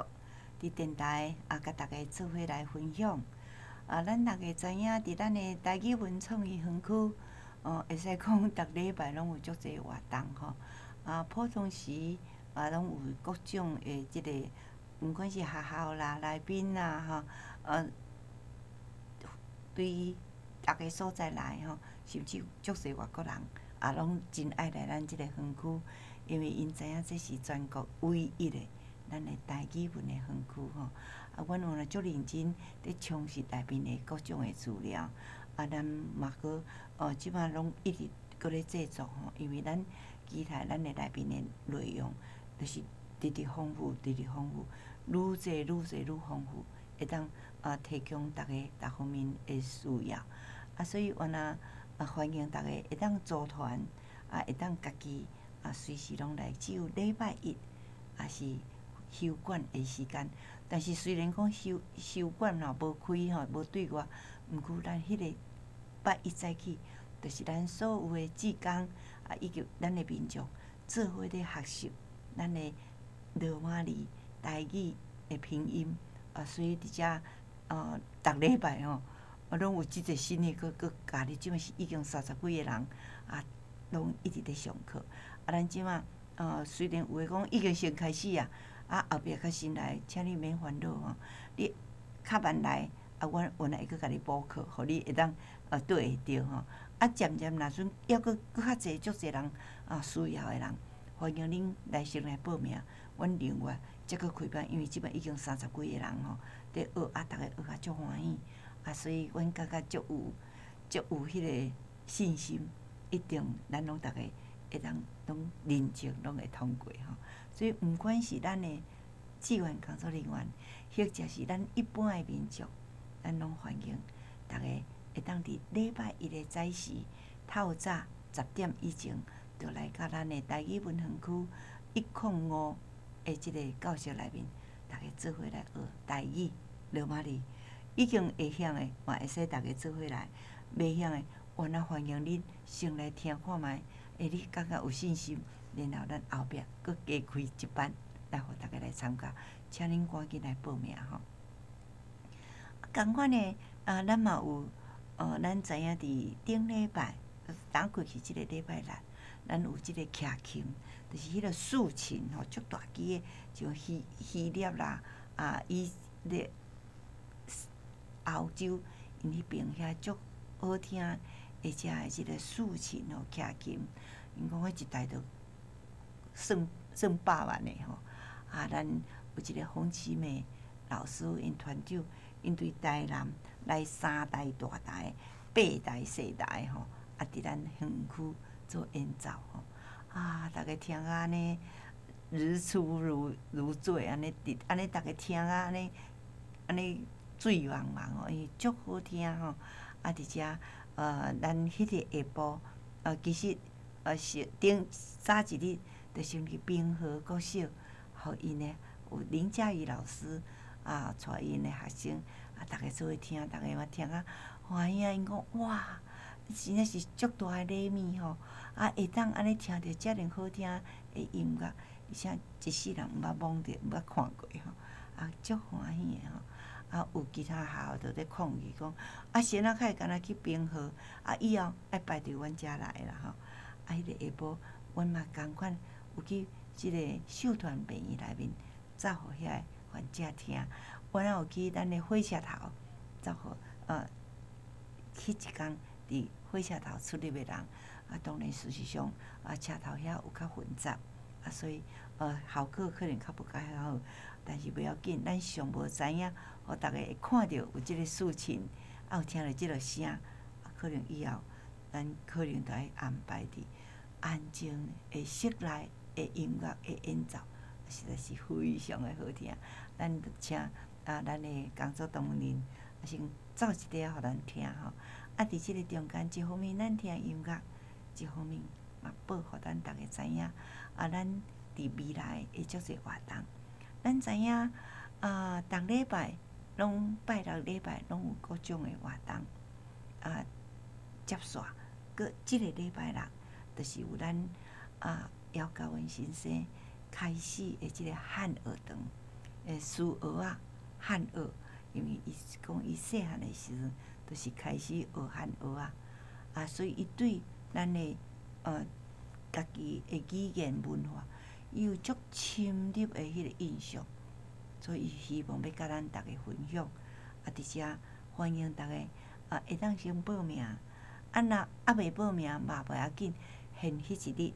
伫电台甲大家做伙来分享咱大家知影，伫咱的台语文创意园区，会使讲逐礼拜拢有足侪活动吼。普通时拢有各种的即个，毋管是学校啦、来宾啦吼，对逐个所在来吼，甚至足侪外国人拢真爱来咱即个园区，因为因知影这是全国唯一的咱的台语文的园区吼。阮有咧足认真咧充实内面的各种的资料，咱嘛搁即摆拢一直搁咧制作吼，因为咱期待咱的内面的内容，就是直直丰富，直直丰富，愈侪愈侪愈丰富，会当提供大家各方面的需要。所以我欢迎大家会当组团，会当家己随时拢来，只有礼拜一是休馆的时间。但是虽然讲休馆无开无对外，毋过咱迄个拜一早起，就是咱所有的志工以及咱的民众做伙咧学习咱的罗马字台语的拼音所以伫遮逐礼拜拢有即个新的佫教你，即满是已经30几个人拢一直咧上课。咱即满虽然有诶讲已经先开始后壁较新来，请你免烦恼吼。你较慢来，阮原来会佫甲你补课，互你会当对会着吼。渐渐若阵抑佫较侪足侪人需要诶人，欢迎恁来先来报名。阮另外则佫开班，因为即摆已经30几个人吼，伫学逐个学足欢喜所以阮感觉足有迄个信心，一定咱拢逐个会当拢认真拢会通过吼。所以，毋管是咱的志愿工作人员，或者是咱一般的民众，咱拢欢迎大家会当伫礼拜一的早时透早10点以前，就来到咱的台语文园区105的即个教室内面，大家做伙来学台语、罗马字。已经会晓的，嘛会使大家做伙来；袂晓的，我欢迎恁先来听看觅，你感觉有信心。然后咱后壁佫加开一班，来互大家来参加，请恁赶紧来报名吼。同款的咱嘛有咱知影伫顶礼拜打过去即个礼拜六，咱有即个徛琴，就是迄个竖琴吼，足大支的，像希腊啦以咧欧洲因迄边遐足好听，而且的即个竖琴吼徛琴，因讲迄一台都算百万的吼，咱有一个洪七美老师因团长，因对台南来3台大台、8台小台吼，伫咱园区做演奏吼，大家听安尼如出如醉，安尼大家听安尼醉茫茫吼，伊足好听吼，伫遮咱迄个下晡其实是早一日。就先去滨河国小，互因呢有林佳瑜老师带因的学生逐个做伙听，逐个嘛听欢喜因讲哇，真正是足大的礼物吼！会当安尼听着遮尔好听的音乐，而且一世人毋捌摸着，毋捌看过吼，足欢喜的吼。有其他学校就咧抗议讲，先较会敢若去滨河，以后爱排到阮遮来啦吼。迄个下晡，阮嘛共款。有去即个社团病院内面，走互遐个患者听。阮有去咱的火车头，走互去一工伫火车头出入的人，当然事实上车头遐有较混杂，所以效果可能较无介好，但是袂要紧，咱上无知影，互逐个会看到有即个事情，有听到即个声，可能以后咱可能就爱安排伫安静的室内。音乐的演奏，实在是非常的好听。咱就请咱的工作同仁先奏一条互咱听吼。伫即个中间，一方面咱听音乐，一方面嘛报互咱逐个知影。咱伫未来会足侪活动。咱知影逐礼拜拢拜六礼拜拢有各种的活动接续。搁即个礼拜六，就是有咱姚高文先生开始的即个汉学堂，苏俄汉学，因为伊是讲伊细汉的时阵，就是开始学汉学啊，所以伊对咱的家己的语言文化，伊有足深入的迄个印象，所以伊希望要甲咱逐个分享，伫遮欢迎逐个会当先报名，若未报名嘛袂要紧，限迄一日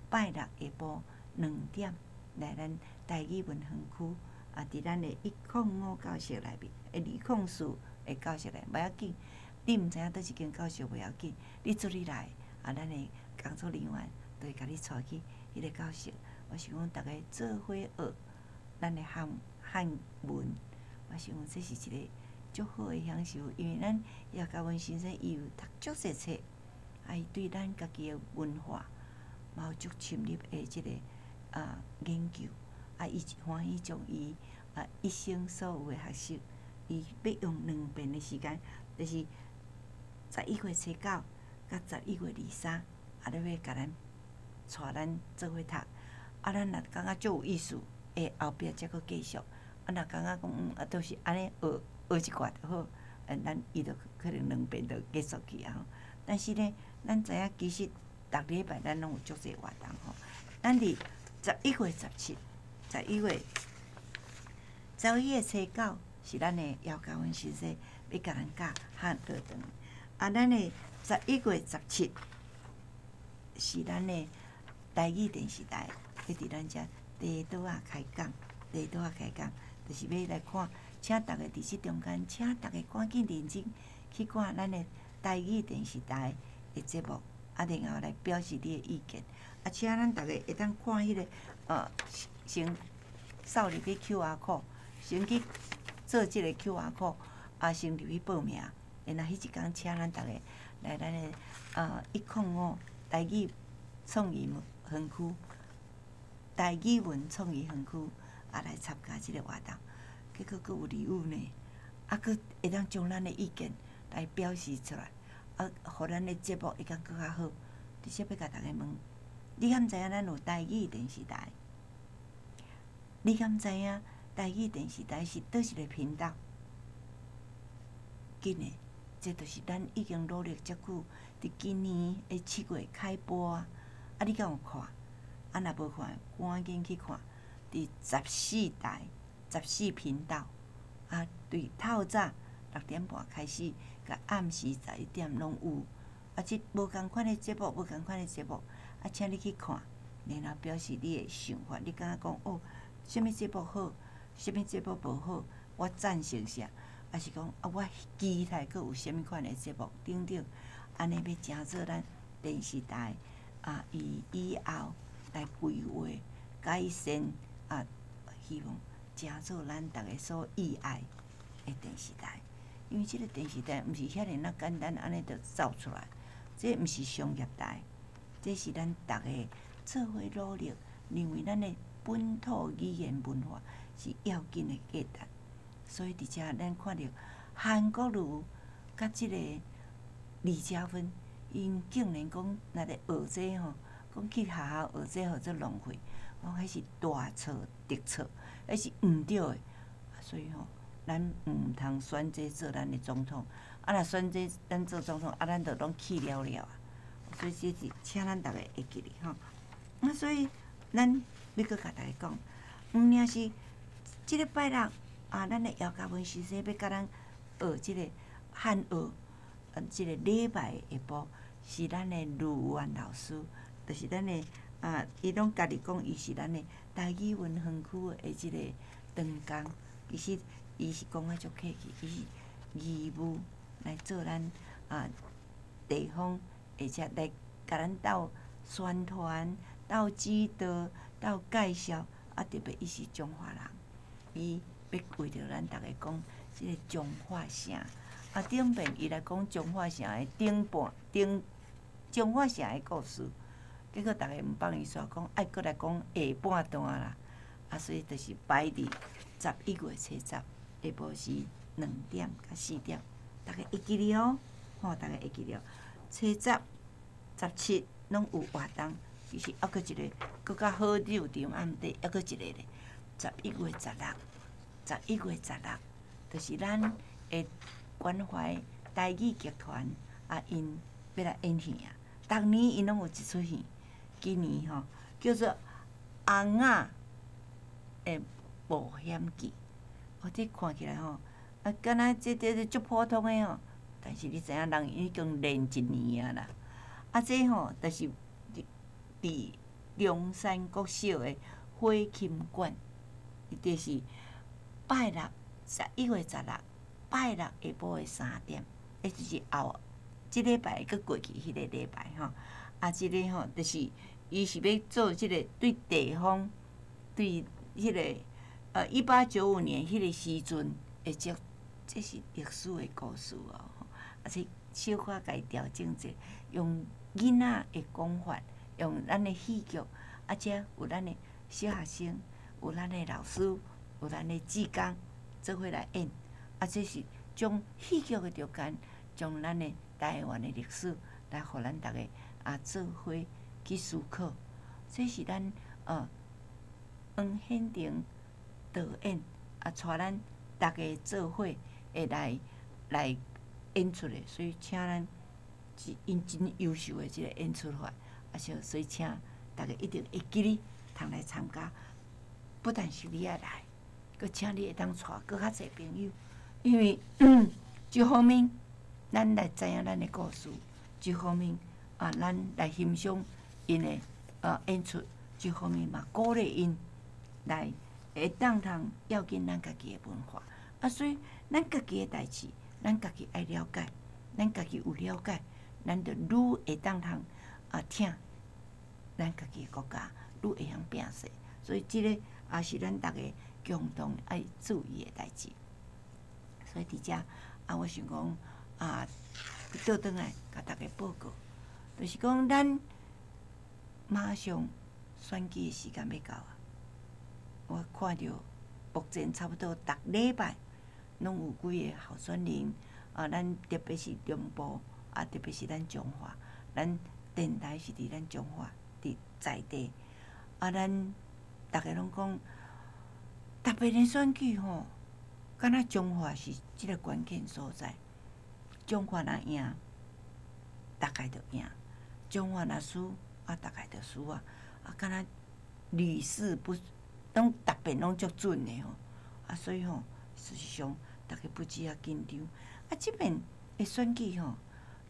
拜六下晡2点来咱台语文园区伫咱的105教室内面，204的教室内，袂要紧。你毋知影倒一间教室袂要紧，你做你来咱的工作人员就会甲你带去迄个教室。我想讲，逐个做伙学咱的汉文，我想讲这是一个足好的享受，因为咱叶嘉文先生伊有读足侪册，伊对咱家己的文化嘛有足深入的即个研究，伊欢喜将伊一生所有的学习，伊要用2遍的时间，就是11月初9甲11月23，你要甲咱带咱做伙读，咱若感觉足有意思，后壁才阁继续。若感觉讲都是安尼学一寡就好，咱伊就可能2遍就结束去啊。但是呢，咱知影其实逐礼拜咱拢有足侪活动吼。咱伫11月11月初9是咱的姚嘉文先生要甲咱教汉学堂，咱的11月17是咱的台语电视台要伫咱遮地岛开讲，就是要来看，请大家伫即中间，请大家赶紧认真去看咱的台语电视台的节目，然后来表示你的意见。请咱大家会当看迄个先扫入去 QR code， 先去做即个 QR code， 先入去报名。然后迄一天请咱大家来咱的105台语创意园区、台语文创意园区来参加即个活动。结果佫有礼物呢，佫会当将咱的意见来表示出来，互咱的节目会当佫较好。直接要甲大家问，你敢知影咱有台语电视台？你敢知影台语电视台是倒一个频道？紧的，这就是咱已经努力遮久，伫今年的7月开播啊！你敢有看？若无看，赶紧去看。伫14台、14频道对透早6点半开始，甲暗时11点拢有。即无共款的节目，请你去看，然后表示你的想法。你敢讲什么节目好，什么节目无好？我赞成啥？还是讲我期待佫有什么款的节目等等，安尼要诚做咱电视台以后来规划改善希望诚做咱逐个所喜爱的电视台。因为即个电视台毋是遐尔简单，安尼就造出来。这毋是商业台，这是咱逐个做伙努力，认为咱的本土语言文化是要紧的价值。所以伫遮咱看到韩国瑜甲即个李嘉芬，因竟然讲若咧学这吼，讲去学校学这吼做浪费，讲迄是大错特错，迄是毋对的。所以吼，咱毋通选这做咱的总统。若选这咱做总统，咱就拢去了啊！所以这是请咱逐个会记哩吼。所以咱要阁甲大家讲，毋仅是即个拜六咱的姚嘉文先生要甲咱学即个汉学，即个礼拜下晡是咱的卢元老师，就是咱的伊拢家己讲，伊是咱的台语文园区的即个长工。其实伊是讲较足客气，伊是义务来做咱地方，而且来甲咱斗宣传、斗指导、斗介绍，特别伊是中华人，伊要为着咱逐个讲即个中华城。顶边伊来讲中华城的中华城的故事，结果逐个毋帮伊煞讲，爱搁来讲下半段啦。所以就是摆伫11月初10下晡时2点甲4点，大家会记哩哦，大家会记哩哦。初10、17拢有活动，其实还佫一个佫较好溜场，毋对，还佫一个咧，11月16就是咱诶关怀台语剧团啊，因要来演戏啊。逐年因拢有一出戏，今年吼叫做《翁仔诶冒险记》。这看起来吼，啊，敢若这足普通诶吼，但是你知影，人已经练一年啊啦。啊，这吼就是伫龙山国小诶火琴馆，伊就是拜六11月16，拜六下晡诶3点，就是后即礼拜佮过去迄个礼拜吼。啊，即个吼就是伊是要做即个对地方，对迄个1895年迄个时阵会接，这是历史诶故事哦。啊，且小可甲伊调整者，用囡仔诶讲法，用咱诶戏剧，啊，且有咱诶小学生，有咱诶老师，有咱诶志工做伙来演。啊，这是将戏剧诶条件，将咱诶台湾诶历史来互咱逐个啊做伙去思考。这是咱黄显庭导演啊，带咱逐个做伙会来演出诶，所以请咱是因真优秀诶即个演出法，啊，所以请逐个一定会记哩，通来参加。不但是你爱来，佮请你会当带佮较侪朋友，因为一方面咱来知影咱诶故事，一方面啊，咱来欣赏因诶演出，一方面嘛鼓励因来会当要紧咱家己诶文化。啊，所以咱家己诶代志，咱家己爱了解，咱家己有了解，咱就愈会当听咱家己诶国家，愈会晓拼势。所以即个也是咱逐个共同爱注意诶代志。所以伫遮啊，我想讲啊，倒转来甲大家报告，就是讲咱马上选举诶时间要到啊！我看到目前差不多逐礼拜拢有几个候选人啊，咱特别是中部啊，特别是咱中华，咱电台是伫咱中华伫在地啊，咱逐个拢讲特别的选举吼，敢若中华是即个关键所在。中华若赢，大概就赢；中华若输，啊，大概就输啊。啊，敢若屡试不，拢逐遍拢足准的吼。啊，所以吼，事实上，大家不只要紧张。啊，即边的选举吼，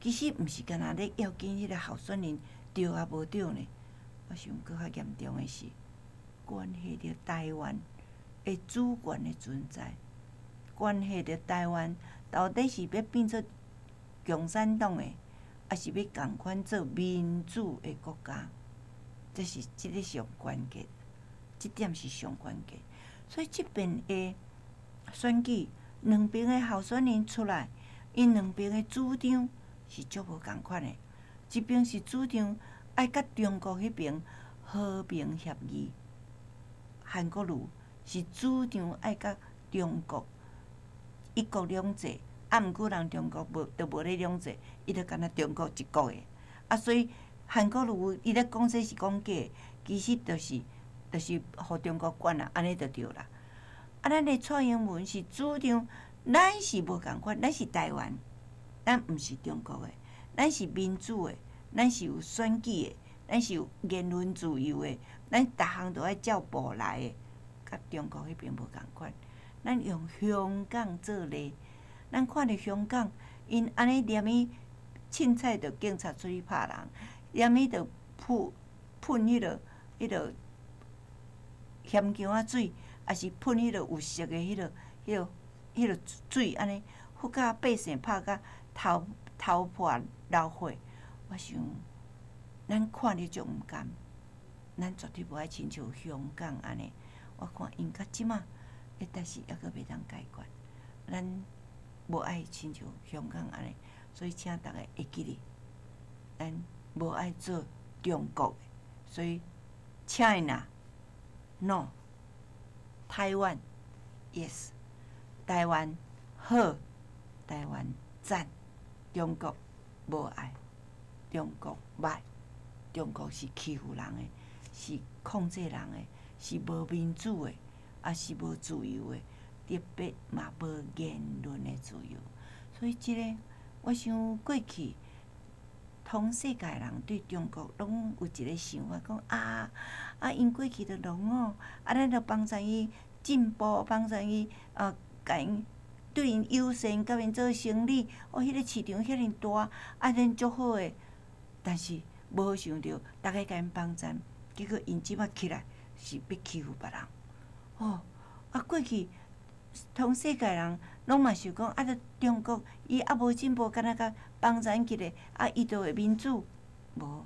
其实毋是干那咧要紧迄个候选人对啊无对呢。我想搁较严重的是，关系着台湾的主权的存在，关系着台湾到底是要变做共产党的，还是要共款做民主的国家？这是即个上关键，即点是上关键。所以即边的选举，两边的候选人出来，因两边的主张是足无共款的。一边是主张爱甲中国迄边和平协议，韩国瑜是主张爱甲中国一国两制，啊，毋过人中国无咧两制，伊就敢若中国一国诶。啊，所以韩国瑜伊咧讲这是讲假，其实就是互中国管啦，安尼就对啦。啊，咱的蔡英文是主张咱是无共款，咱是台湾，咱毋是中国诶，咱是民主诶，咱是有选举诶，咱是有言论自由诶，咱逐项都爱照步来诶，甲中国迄边无共款。咱用香港做例，咱看着香港，因安尼念伊凊彩着警察出去拍人，念伊着喷迄个咸姜仔水，还是喷迄个有色的迄个水，安尼，呼甲百姓拍甲头破脑血。我想，咱看着就毋甘，咱绝对无爱亲像香港安尼。我看因较即仔。但是抑阁袂当解决，咱无爱亲像香港安尼，所以请大家会记哩，咱无爱做中国的，所以 China no， 台湾 yes， 台湾好，台湾赞，中国无爱，中国歹，中国是欺负人的，是控制人的，是无民主的。啊，是无自由的，特别嘛无言论的自由。所以即个，我想过去，通世界人对中国拢有一个想法，讲因过去着拢哦，咱着帮助伊进步，帮助伊甲因对因友善，甲因做生意，迄个市场遐尼大，恁足好诶。但是无想到，大家甲因帮衬，结果因即摆起来是要欺负别人。过去通世界人拢嘛想讲，着中国伊无进步，敢若甲帮衬起来，伊就会民主。无，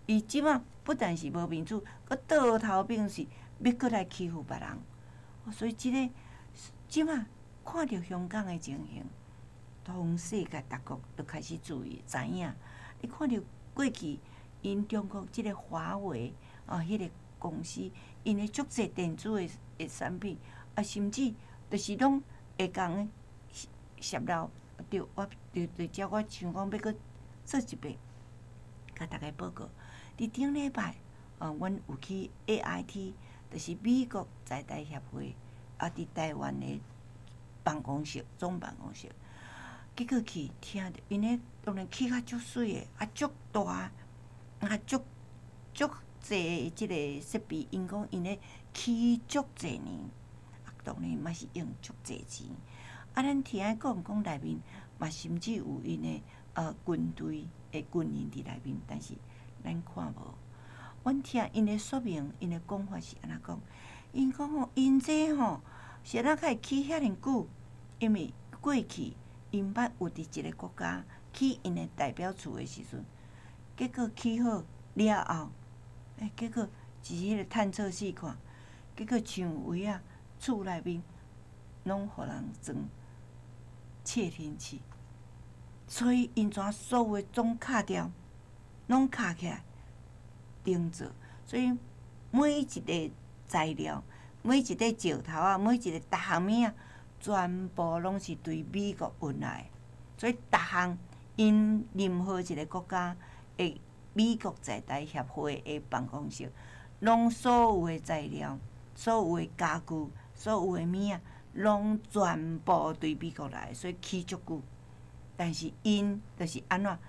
伊即摆不但是无民主，佮倒头便是要佮来欺负别人。所以即摆看到香港的情形，通世界各国都开始注意知影。你看到过去因中国即个华为迄个公司，因的足侪电子的产品，甚至就是拢会讲泄露。对，我对遮我想讲要佮做一遍，甲大家报告。伫顶礼拜，阮有去 AIT， 就是美国在台协会伫台湾的办公室总办公室，结果去听着，因咧当然起较足水的，足大，足侪即个设备，因讲因咧起足侪年，当然嘛是用足侪钱。咱听讲内面嘛，甚至有因的军队的军人伫内面，但是咱看无。阮听因的说明，因的讲法是安怎讲？因讲因这是咱会起遐尼久，因为过去因捌有伫一个国家去因的代表处的时阵，结果起好了后，结果是迄个探测器看，结果墙围厝内面拢互人装窃听器，所以因全所有的总卡掉，拢卡起来定做，所以每一个材料。每一个石头每一个逐项物全部拢是对美国运来，所以逐项因任何一个国家的美国在台协会的办公室，拢所有的材料、所有的家具、所有的物拢全部对美国来，所以起足久。但是因就是安怎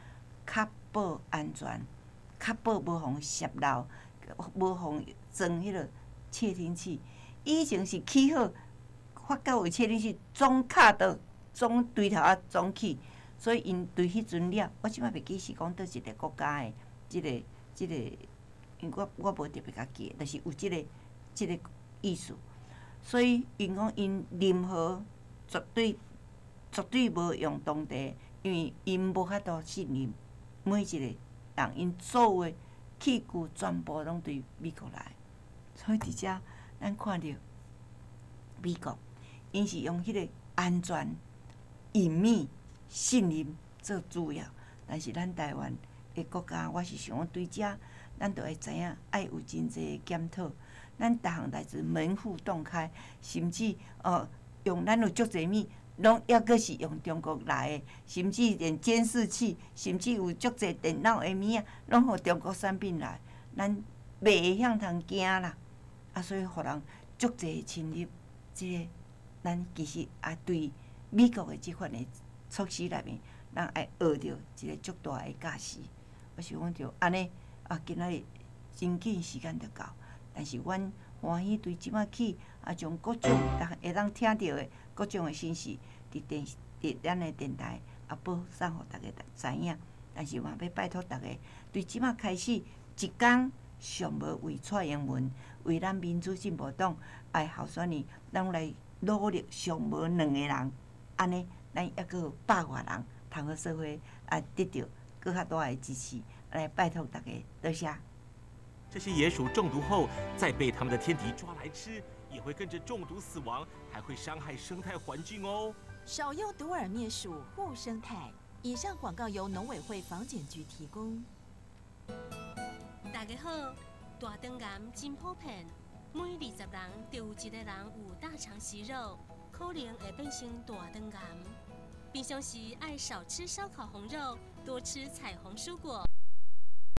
确保安全，确保无互泄漏，无互装迄个窃听器。以前是起好，发觉有窃听器总卡倒，总堆头总起，所以因对迄阵了，我即摆袂记是讲倒一个国家的即个，因我无特别甲记，就是有即个意思。所以因讲因任何绝对无用当地，因为因无法度信任每一个人，因所有的器具全部拢对美国来，所以伫遮。咱看到美国，因是用迄个安全、隐秘、信任做主要，但是咱台湾的国家，我是想讲对遮，咱着会知影爱有真济检讨。咱逐项代志门户洞开，甚至用咱有足济物，拢抑阁是用中国来的，甚至连监视器，甚至有足济电脑的物拢互中国产品来，咱袂会向通惊啦。所以互人足济侵入，即个咱其实对美国的即款的措施内面，咱爱学着一个足大的假释。我想讲着安尼今仔日真紧时间就到，但是阮欢喜对即摆起将各种会当听到的各种的信息，伫咱的电台播送互大家知影。但是嘛，要拜托大家，对即摆开始一天。上无为蔡英文，为咱民主进步党爱候选人，咱来努力。上无2个人，安尼咱抑阁有100外人，通好社会得到更较大的支持。来拜托大家，多谢。这些野鼠中毒后，再被他们的天敌抓来吃，也会跟着中毒死亡，还会伤害生态环境哦。少用毒饵灭鼠，护生态。以上广告由农委会防检局提供。大家好，大肠癌真普遍，每20人就有1个人有大肠息肉，可能会变成大肠癌。平常时爱少吃烧烤红肉，多吃彩虹蔬果。